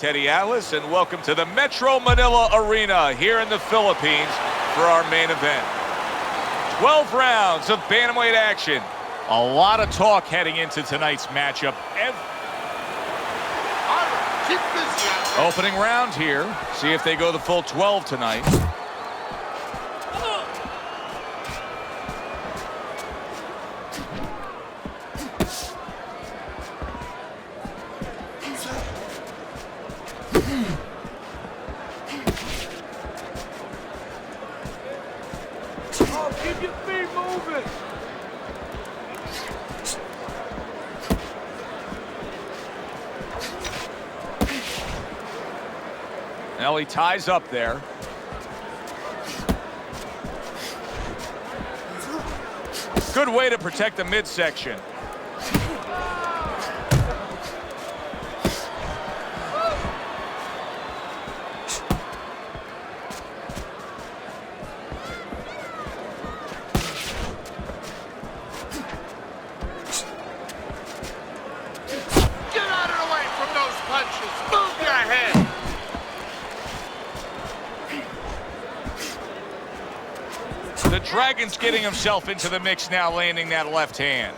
Teddy Atlas, and welcome to the Metro Manila Arena here in the Philippines for our main event. 12 rounds of bantamweight action. A lot of talk heading into tonight's matchup. Opening round here. See if they go the full 12 tonight. Keep your feet moving. Now he ties up there. Good way to protect the midsection. The Dragon's getting himself into the mix now, landing that left hand.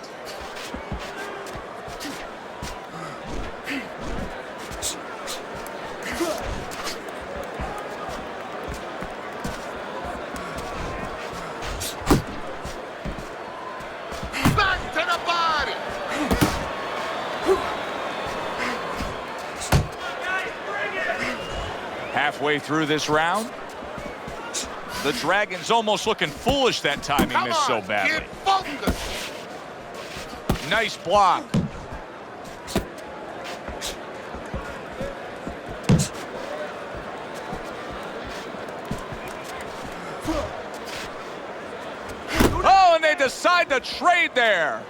Back to the body. Halfway through this round, the Dragon's almost looking foolish that time he missed so badly. Get focused. Nice block. Oh, and they decide to trade there.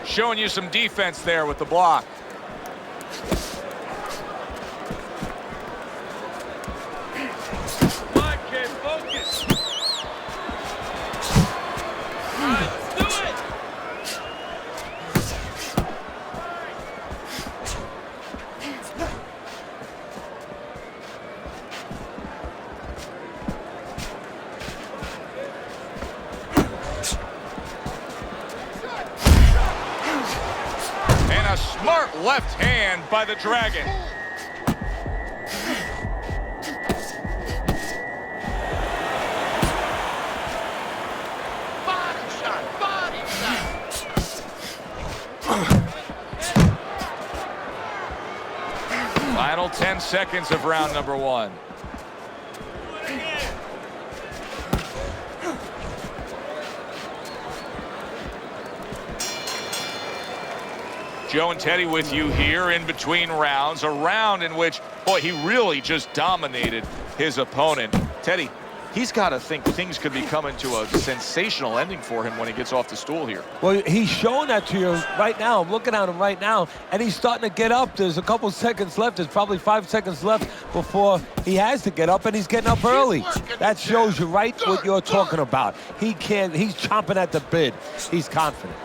Showing you some defense there with the block. A smart left hand by the Dragon. Body shot, body shot. Final 10 seconds of round number one. Joe and Teddy with you here in between rounds. A round in which, boy, he really just dominated his opponent. Teddy, he's got to think things could be coming to a sensational ending for him when he gets off the stool here. Well, he's showing that to you right now. I'm looking at him right now, and he's starting to get up. There's a couple seconds left. There's probably 5 seconds left before he has to get up, and he's getting up early. That shows you right what you're talking about. He's chomping at the bit. He's confident.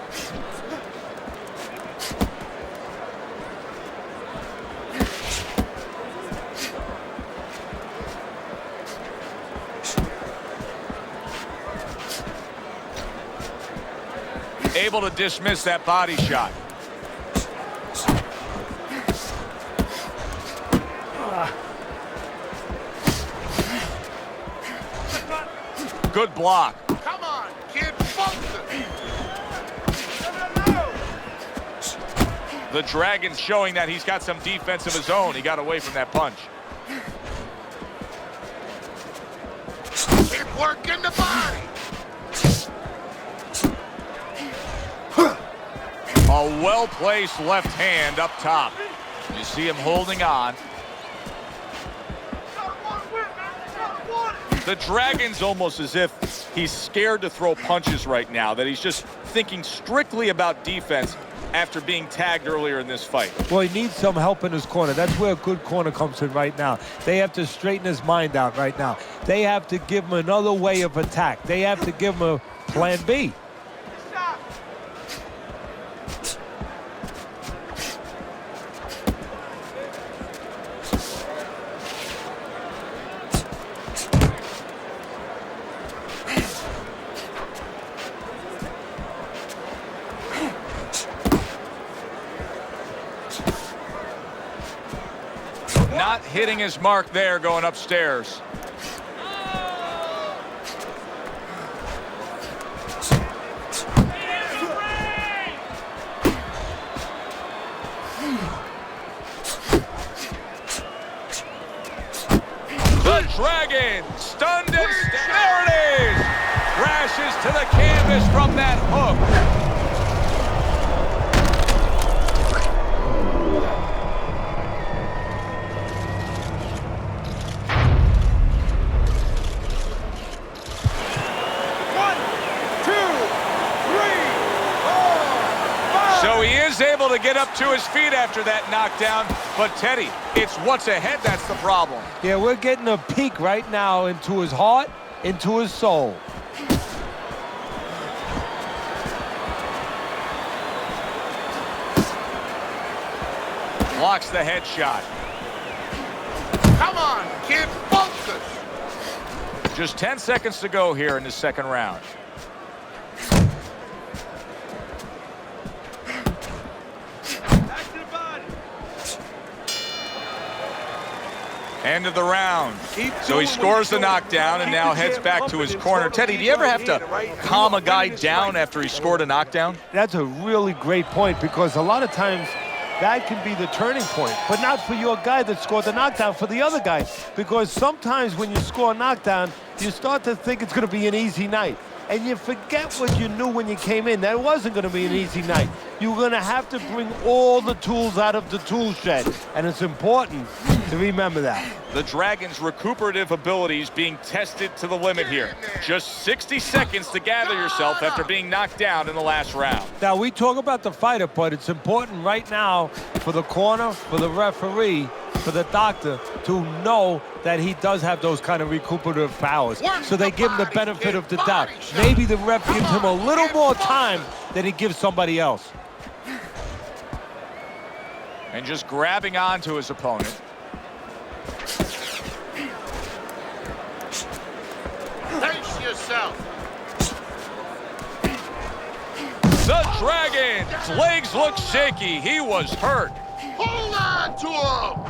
Able to dismiss that body shot. Good block. Come on, kid, focus. The Dragon's showing that he's got some defense of his own. He got away from that punch. Keep working the body. A well-placed left hand up top. You see him holding on. The Dragon's almost as if he's scared to throw punches right now, that he's just thinking strictly about defense after being tagged earlier in this fight. Well, he needs some help in his corner. That's where a good corner comes in right now. They have to straighten his mind out right now. They have to give him another way of attack. They have to give him a plan B. not hitting his mark there going upstairs. The Dragon, stunned and there it is! Crashes to the canvas from that hook. So he is able to get up to his feet after that knockdown, but Teddy, it's what's ahead that's the problem. Yeah, we're getting a peek right now into his heart, into his soul. Blocks the headshot. Come on, kid, focus. Just 10 seconds to go here in the second round. End of the round. So he scores the knockdown and now heads back to his corner. Teddy, do you ever have to calm a guy down after he scored a knockdown? That's a really great point, because a lot of times that can be the turning point, but not for your guy that scored the knockdown, for the other guy. Because sometimes when you score a knockdown, you start to think it's going to be an easy night. And you forget what you knew when you came in. That it wasn't going to be an easy night. You're going to have to bring all the tools out of the tool shed. And it's important to remember that. The Dragon's recuperative abilities being tested to the limit here. Just 60 seconds to gather yourself after being knocked down in the last round. Now, we talk about the fighter, but it's important right now for the corner, for the referee, for the doctor to know that he does have those kind of recuperative powers. So they give him the benefit of the doubt. Maybe the ref gives him a little more time than he gives somebody else. And just grabbing onto his opponent. Pace yourself. The Dragon's legs look shaky. He was hurt. Hold on to him.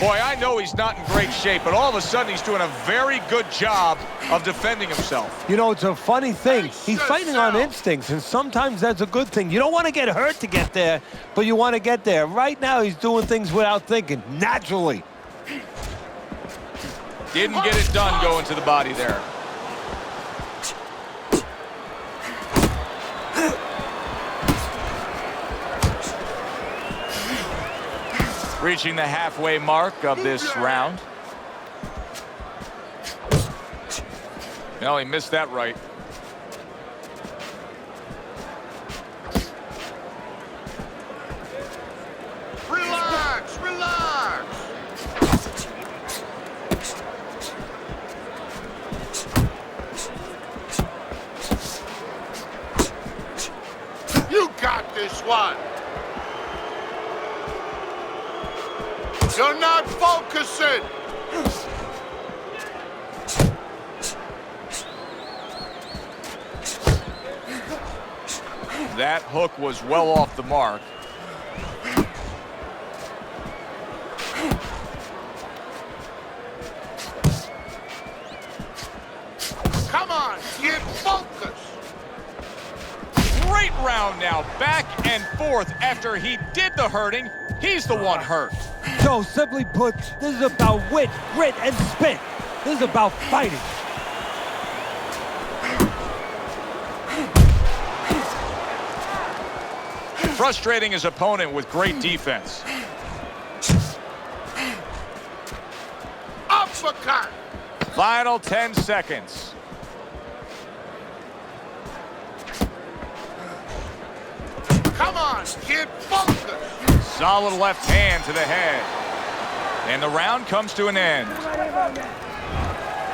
Boy, I know he's not in great shape, but all of a sudden he's doing a very good job of defending himself. You know, it's a funny thing. He's fighting on instincts, and sometimes that's a good thing. You don't want to get hurt to get there, but you want to get there. Right now, he's doing things without thinking, naturally. Didn't get it done going to the body there. Reaching the halfway mark of this round. No, he missed that right. Relax, relax. You got this one. You're not focusing. That hook was well off the mark. Come on, get focused. Great round now, back and forth. After he did the hurting, he's the one hurt. So, simply put, this is about wit, grit, and spit. This is about fighting. Frustrating his opponent with great defense. Uppercut. Final 10 seconds. Come on, kid, focus. Solid left hand to the head. And the round comes to an end.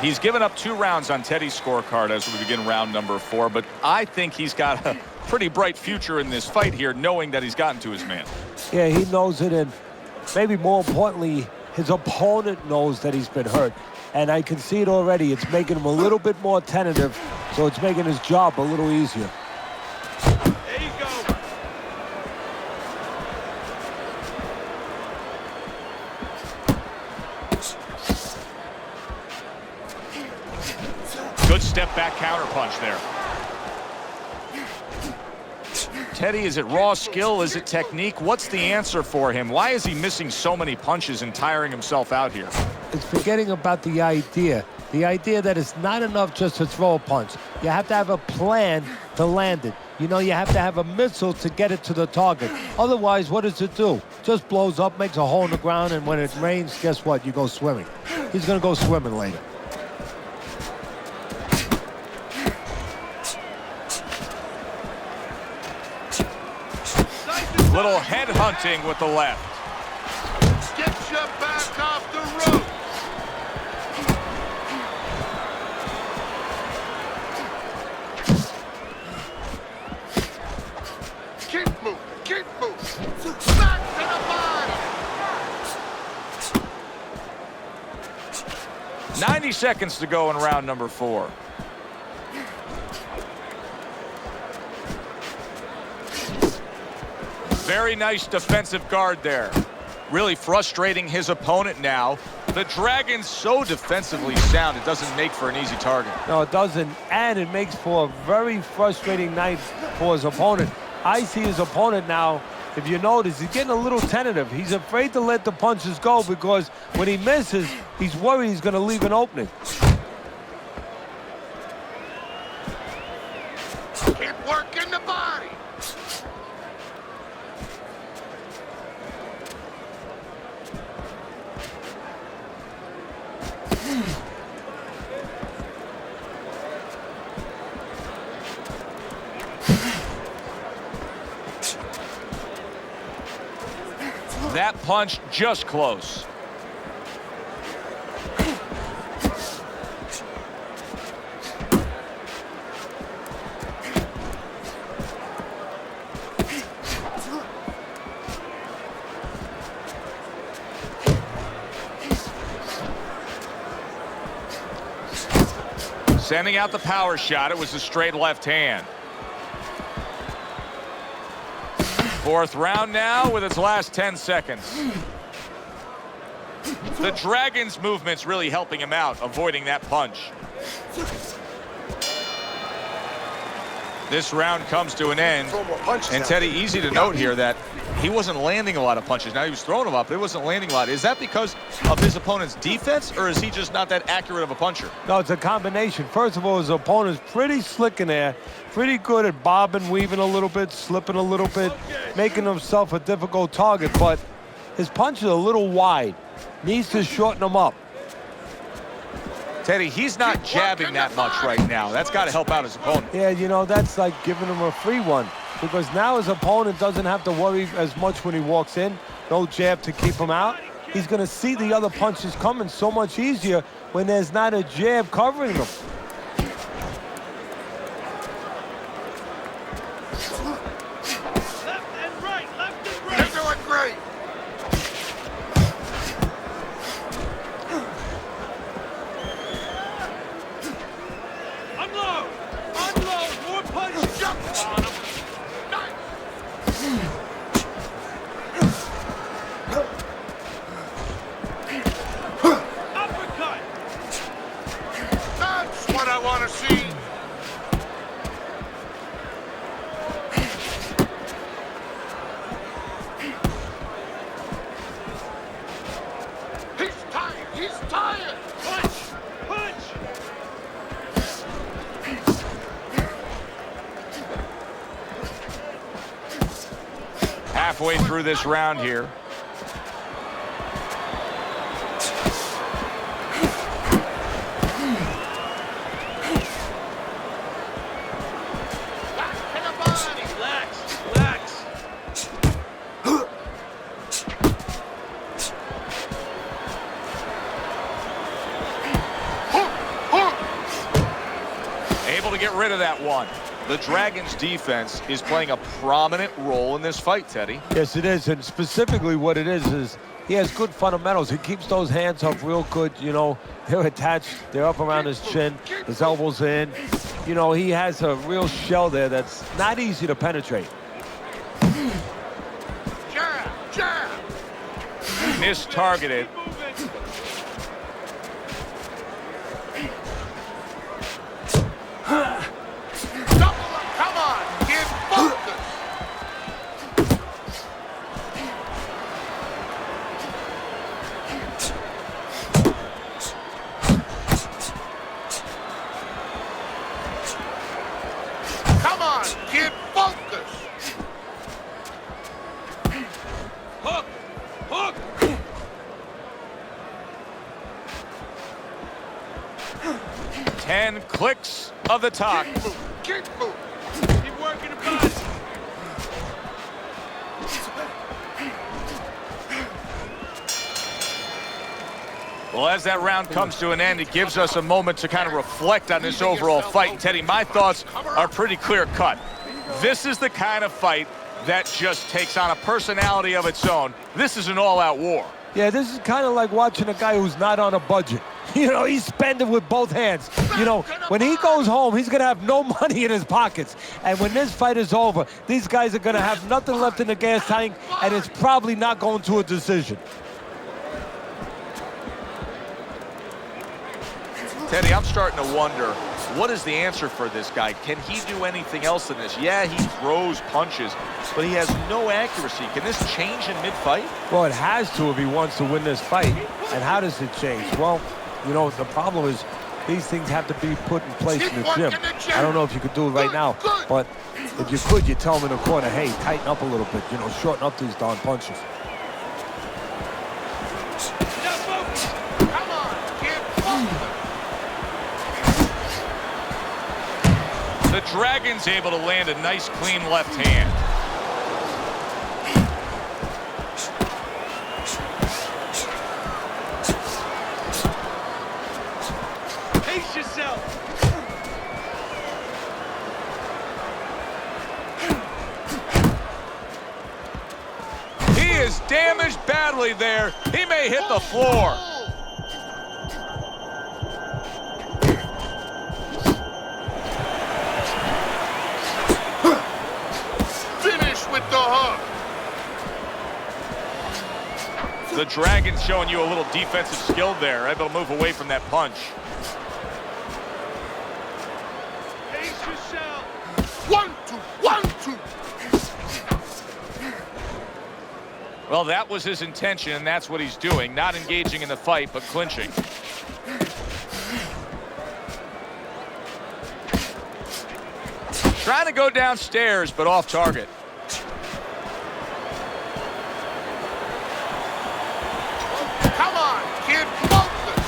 He's given up 2 rounds on Teddy's scorecard as we begin round number 4, but I think he's got a pretty bright future in this fight here, knowing that he's gotten to his man. Yeah, he knows it, and maybe more importantly, his opponent knows that he's been hurt. And I can see it already. It's making him a little bit more tentative, so it's making his job a little easier. There you go. step back counter punch there. Teddy, is it raw skill? Is it technique? What's the answer for him? Why is he missing so many punches and tiring himself out here? It's forgetting about the idea. The idea that it's not enough just to throw a punch. You have to have a plan to land it. You know, you have to have a missile to get it to the target. Otherwise, what does it do? Just blows up, makes a hole in the ground, and when it rains, guess what? You go swimming. He's going to go swimming later. Little head hunting with the left. Get your back off the rope. Keep moving, keep moving. Back to the body. 90 seconds to go in round number 4. Very nice defensive guard there. Really frustrating his opponent now. The Dragon's so defensively sound, it doesn't make for an easy target. No, it doesn't, and it makes for a very frustrating night for his opponent. I see his opponent now, if you notice, he's getting a little tentative. He's afraid to let the punches go because when he misses, he's worried he's going to leave an opening. Keep working the body. That punch just close. Sending out the power shot. It was a straight left hand. 4th round now with its last 10 seconds. The Dragon's movement's really helping him out, avoiding that punch. This round comes to an end. And Teddy, easy to note here that he wasn't landing a lot of punches. Now he was throwing them up, but he wasn't landing a lot. Is that because of his opponent's defense, or is he just not that accurate of a puncher? No, it's a combination. First of all, his opponent's pretty slick in there, pretty good at bobbing, weaving a little bit, slipping a little bit, making himself a difficult target, but his punch is a little wide. Needs to shorten them up. Teddy, he's not jabbing that much right now. That's got to help out his opponent. Yeah, you know, that's like giving him a free one because now his opponent doesn't have to worry as much when he walks in. No jab to keep him out. He's going to see the other punches coming so much easier when there's not a jab covering them. Left and right. You're doing great. Unload, more punches. Jump on him. Uppercut. That's what I want to see. He's tired. He's tired. Punch. Punch. Halfway through this round here. Back to the body. Relax. Relax. Able to get rid of that one. The Dragon's defense is playing a prominent role in this fight, Teddy. Yes, it is, and specifically what it is he has good fundamentals. He keeps those hands up real good, you know. They're attached, they're up around his chin, his elbows in. You know, he has a real shell there that's not easy to penetrate. Jab. Jab. Mistargeted. and clicks of the talk. Keep moving. Keep working the body. Well, as that round comes to an end, it gives us a moment to kind of reflect on this overall fight. And Teddy, my thoughts are pretty clear-cut. This is the kind of fight that just takes on a personality of its own. This is an all-out war. Yeah, this is kind of like watching a guy who's not on a budget. You know, he's spending with both hands. You know, when he goes home, he's going to have no money in his pockets. And when this fight is over, these guys are going to have nothing left in the gas tank, and it's probably not going to a decision. Teddy, I'm starting to wonder, what is the answer for this guy? Can he do anything else in this? Yeah, he throws punches, but he has no accuracy. Can this change in mid-fight? Well, it has to if he wants to win this fight. And how does it change? Well, you know, the problem is these things have to be put in place in the gym. I don't know if you could do it right now, but if you could, you tell him in the corner, hey, tighten up a little bit, you know, shorten up these darn punches. Come on, kid. The Dragon's able to land a nice, clean left hand. Pace yourself. He is damaged badly there. He may hit the floor. The Dragon's showing you a little defensive skill there, able to move away from that punch. Pace yourself. 1, 2, 1, 2. Well, that was his intention, and that's what he's doing. Not engaging in the fight, but clinching. Trying to go downstairs, but off target. Come on, kid. Focus.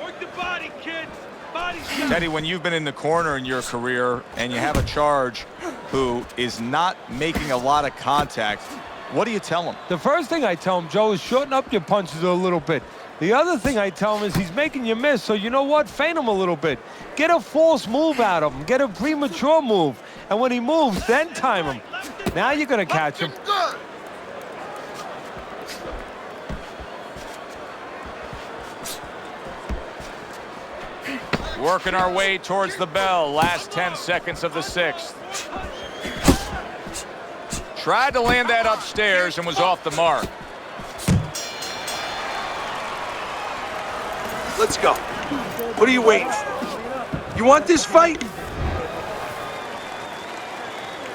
Work the body, kid. Body shot. Teddy, when you've been in the corner in your career and you have a charge who is not making a lot of contact, what do you tell him? The first thing I tell him, Joe, is shorten up your punches a little bit. The other thing I tell him is he's making you miss, so you know what? Feint him a little bit. Get a false move out of him. Get a premature move. And when he moves, then time him. Now you're going to catch him. Good. Working our way towards the bell. Last 10 seconds of the 6th. Tried to land that upstairs and was off the mark. Let's go. What are you waiting for? You want this fight?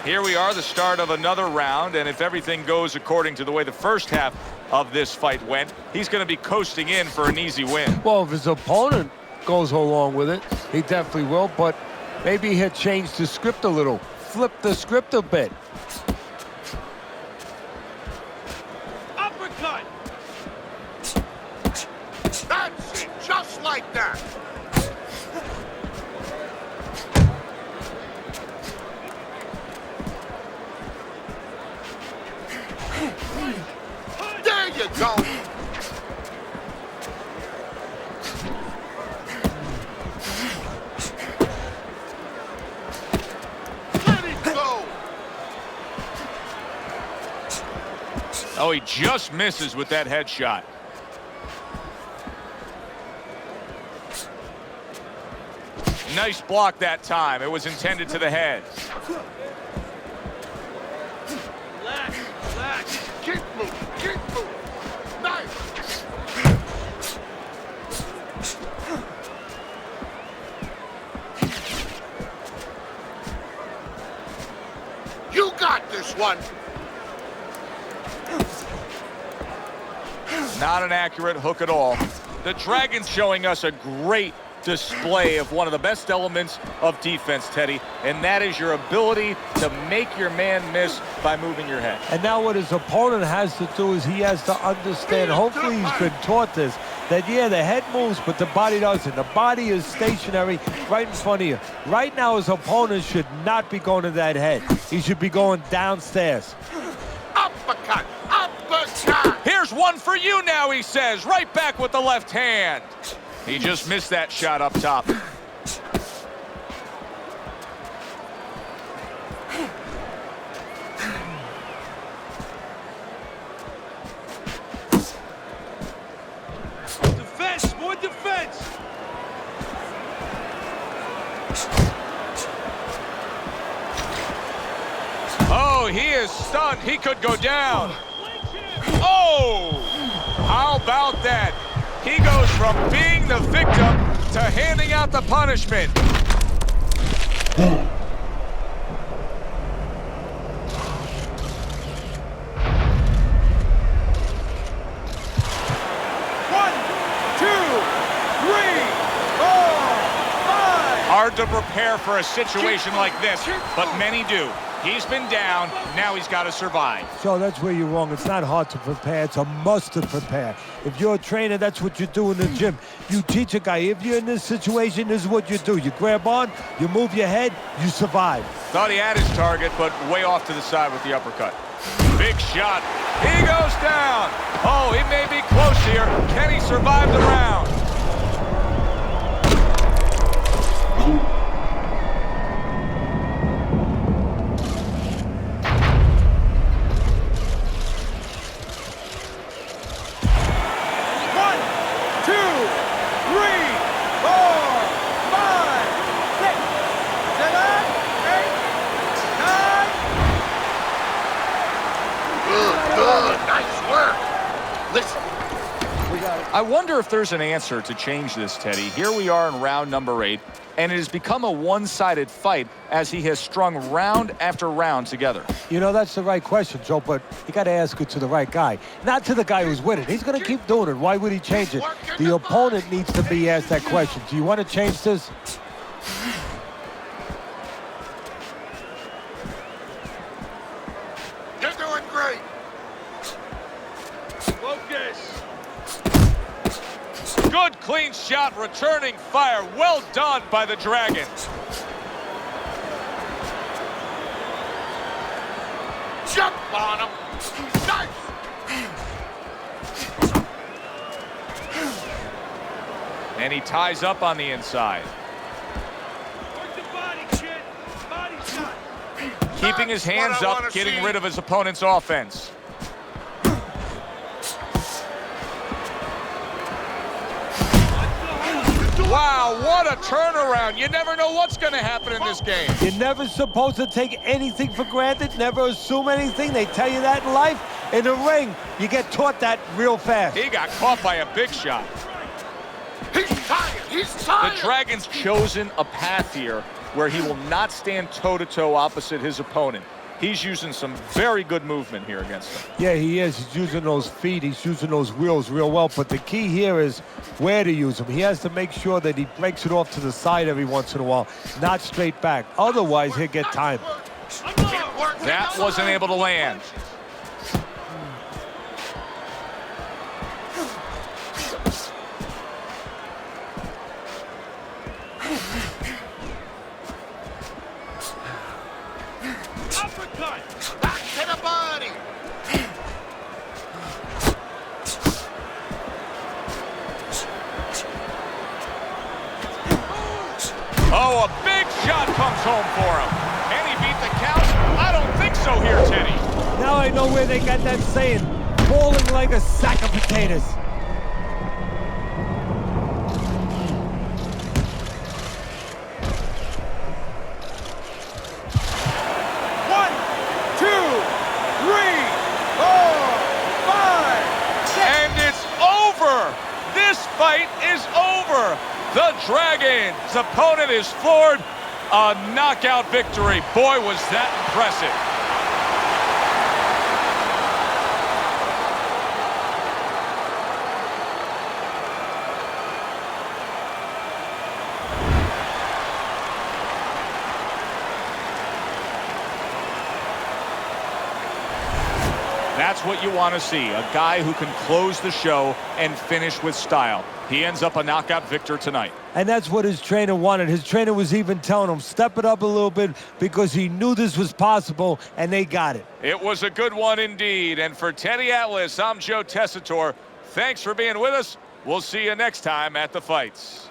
Here we are, the start of another round, and if everything goes according to the way the first half of this fight went, he's going to be coasting in for an easy win. Well, if his opponent goes along with it, he definitely will, but maybe he'll change the script a little. Flip the script a bit. Uppercut. That's it. Just like that. There you go. Let it go. Oh, he just misses with that headshot. Nice block that time. It was intended to the head. Relax. Relax. Keep moving. Keep moving. Nice. You got this one. Not an accurate hook at all. The Dragon's showing us a great display of one of the best elements of defense, Teddy, and that is your ability to make your man miss by moving your head. And now what his opponent has to do is he has to understand, hopefully he's been taught this, that yeah, the head moves, but the body doesn't. The body is stationary right in front of you. Right now, his opponent should not be going to that head. He should be going downstairs. Uppercut! Uppercut! Here's one for you now, he says, right back with the left hand. He just missed that shot up top. Defense, more defense. Oh, he is stunned. He could go down. Oh! How about that? He goes from being the victim to handing out the punishment. Hard to prepare for a situation like this, but many do. He's been down, now he's got to survive. So that's where you're wrong. It's not hard to prepare. It's a must to prepare. If you're a trainer, that's what you do in the gym. You teach a guy, if you're in this situation, this is what you do. You grab on, you move your head, you survive. Thought he had his target, but way off to the side with the uppercut. Big shot. He goes down. Oh, he may be close here. Can he survive the round? I wonder if there's an answer to change this, Teddy. Here we are in round number 8, and it has become a one-sided fight as he has strung round after round together. You know, that's the right question, Joe, but you got to ask it to the right guy, not to the guy who's winning. He's going to keep doing it. Why would he change it? The opponent needs to be asked that question. Do you want to change this? You're doing great. Focus. Good, clean shot, returning fire. Well done by the Dragons. Jump on him. Nice. And he ties up on the inside. Work the body, kid. Body shot. Keeping his hands up, getting rid of his opponent's offense. Wow, what a turnaround. You never know what's going to happen in this game. You're never supposed to take anything for granted, never assume anything. They tell you that in life. In the ring, you get taught that real fast. He got caught by a big shot. He's tired. He's tired. The Dragon's chosen a path here where he will not stand toe-to-toe opposite his opponent. He's using some very good movement here against him. Yeah, he is. He's using those feet. He's using those wheels real well. But the key here is where to use them. He has to make sure that he breaks it off to the side every once in a while, not straight back. Otherwise, he'll get timed. That wasn't able to land. Uppercut. Back to the body. Oh, a big shot comes home for him. Can he beat the count? I don't think so here, Teddy. Now I know where they got that saying, falling like a sack of potatoes. Fight is over. The Dragon's opponent is floored. A knockout victory. Boy, was that impressive. That's what you want to see, a guy who can close the show and finish with style. He ends up a knockout victor tonight. And that's what his trainer wanted. His trainer was even telling him, step it up a little bit, because he knew this was possible, and they got it. It was a good one indeed. And for Teddy Atlas, I'm Joe Tessitore. Thanks for being with us. We'll see you next time at the fights.